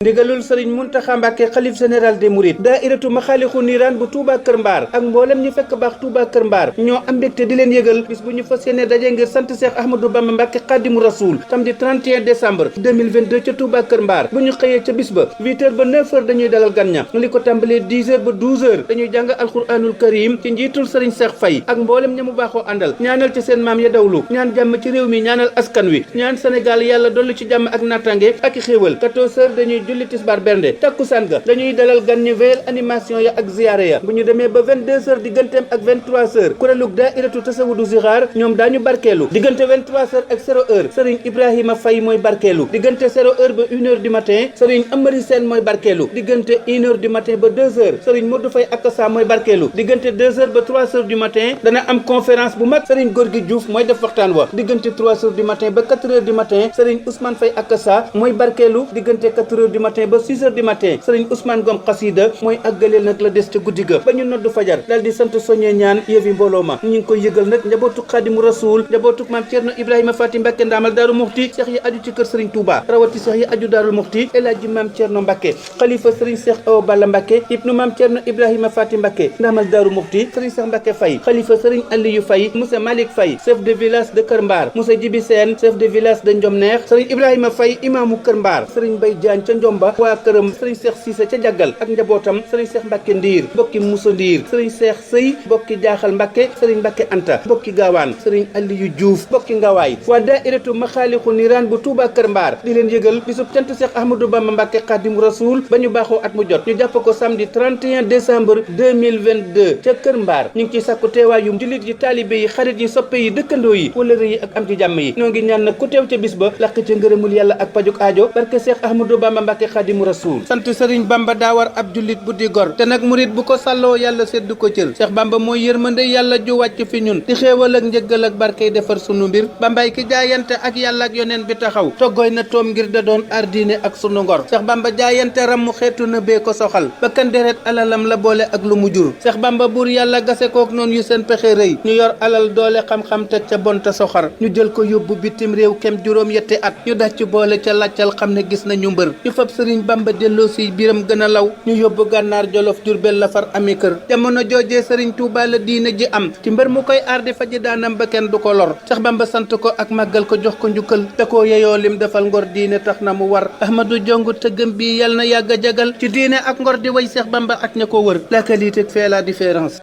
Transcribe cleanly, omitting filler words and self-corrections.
ndigalul sëriñ Muntaxa Mbàkke xalif général des mourides daairatu maxaalixu niiraan bu Touba Kër Mbaar ak mboolem ñu fekk baax Touba Kër Mbaar ñoo am mbégte di leen yëgal bis bu ñu fas yéene daje ngir sant Cheikh Ahmadou Bamba Mbàkke Xaadimu Rasuul samedi 31 décembre 2022 ca Touba Kër Mbaar bu ñu xëyee ca bis ba 8h ba 9h dañuy dalal gan ña li ko tàmbalee 10h ba 12h dañuy jàng alxuraanul karim ci njiitul sëriñ Cheikh Faye ak mboolem ña mu baaxoo àndal ñaanal ci seen maam ya dawlu ñaan jàmm ci réew mi ñaanal askan wi ñaan Sénégal yàlla dollu ci jàmm ak nattange ak i xéewal 14h dañuy julli tisbaar bernde takkusaan ga dañuy dalal gan ñi wéyal animation ya ak ziyaare ya bu ñu demee ba 22h digganteem ak 23h kuréelug daairatu tasawudu zixaar ñoom daañu barkeelu diggante 23h ak 0h sëriñ Ibrahima Faye mooy barkeelu diggante 0h ba 1h du matin sëriñ Amari Sène mooy barkeelu diggante 1h du matin ba 2h sëriñ Modou Faye Akassa mooy barkeelu diggante 2h ba 3h du matin dana am conférence bu mag sëriñ Gorgui Diouf mooy def waxtaan wa diggante 3h du matin ba 4h du matin sëriñ Ousmane Faye Akassa mooy barkeelu diggante 4h du matin ba 6h du matin sëriñ Ousmane Gom Xasida mooy àggaleel nag la des ca guddi ga ba ñu noddu fajar daal di sant soññee ñaan yëfi mbooloo ma ñu ngi koy yëgal nag njabootu Xaadimu Rasuul njabootu maam Cerno Ibrahima Faty Mbàkke ndaamal Daaru Muxti seex yi aju ci kër sëriñ Touba rawati seex yi aju Daaru Muxti El Hadji maam Cerno Mbàkke xalifa sëriñ Seex Awa Balla Mbàkke ibnu maam Cerno Ibrahima Faty Mbàkke ndaamal Daaru Muxti sëriñ Seex Mbàkke Faye xalifa sëriñ Aliyu Faye monsieur Malick Faye chef de village de Kër Mbaar monsieur Jibi Sène chef de village de Njomneex sëriñ Ibrahima Faye imaamu Kër Mbaar sëriñ Bay Jaañ ca Njomba waa këram sëriñ Seex Siise ca Jaggal ak njabootam sëriñ Seex Mbàkke Ndiir bokki Musa Ndiir sëriñ Seex Sëy bokki Jaaxal Mbàkke sëriñ Mbàkke Anta bokki Gaawaan sëriñ Aliyu Diouf bokki Ngawaay waa daairatu maxaalixu niiraan bu Touba Kër Mbaar di leen yëgal bisub cant Cheikh Ahmadou Bamba Mbàkke Xaadimu Rasuul ba ñu baaxoo at mu jot ñu jàpp ko samedi 31 décembre 2022 ca Kër Mbaar ñu ngi ciy sàkku teewaayum jullit yi taalibe yi xarit yi soppe yi dëkkandoo yi wëllëre yi ak am ci jàmm yi ñoo ngi ñaan nag ku teew ca bis ba laq ca ngërëmul yàlla ak pajuk aajo barke Cheikh Ahmadou Bamba Mbàkke Xaadimu Rasuul sant sëriñ Bamba daa war ab jullit bu di gor te nag murit bu ko sàlloo yàlla seddu ko cër Cheikh Bamba mooy yërmande yàlla ju wàcc fi ñun di xéewal ak njëggal ak barkey defar sunu mbir Bambaay ki jaayante ak yàlla ak yoneen bi taxaw toggooy na toom ngir da doon ardiine ak sunu ngor Cheikh Bamba jaayante rammu xeetu na bee ko soxal bakkan deret alalam la boole ak lu mu jur Cheikh Bamba buur yàlla gase kook noonu yu seen pexe rëy ñu yor alal doole xam-xam teg ca bonta soxar ñu jël ko yóbbu bitim réew kem juróom yetti at ñu daj ci boole ca laccal xam ne gis nañu mbër ñu fab sëriñ Bamba delloo si biram gën a law ñu yóbbu gànnaar jolof Jurbel la far ami kër jamono joojee sëriñ Tuuba la diine ji am ci mbër mu koy aar di faji daanam ba kenn du ko lor Cheikh Bamba sant ko ak màggal ko jox ko njukkal te koo yeyoo lim defal ngor diine tax na mu war Ahmadou Jongu tëggam bi yal na yàgg a jagal ci diine ak ngor di way Cheikh Bamba ak ña ko wër la qualité fait la différence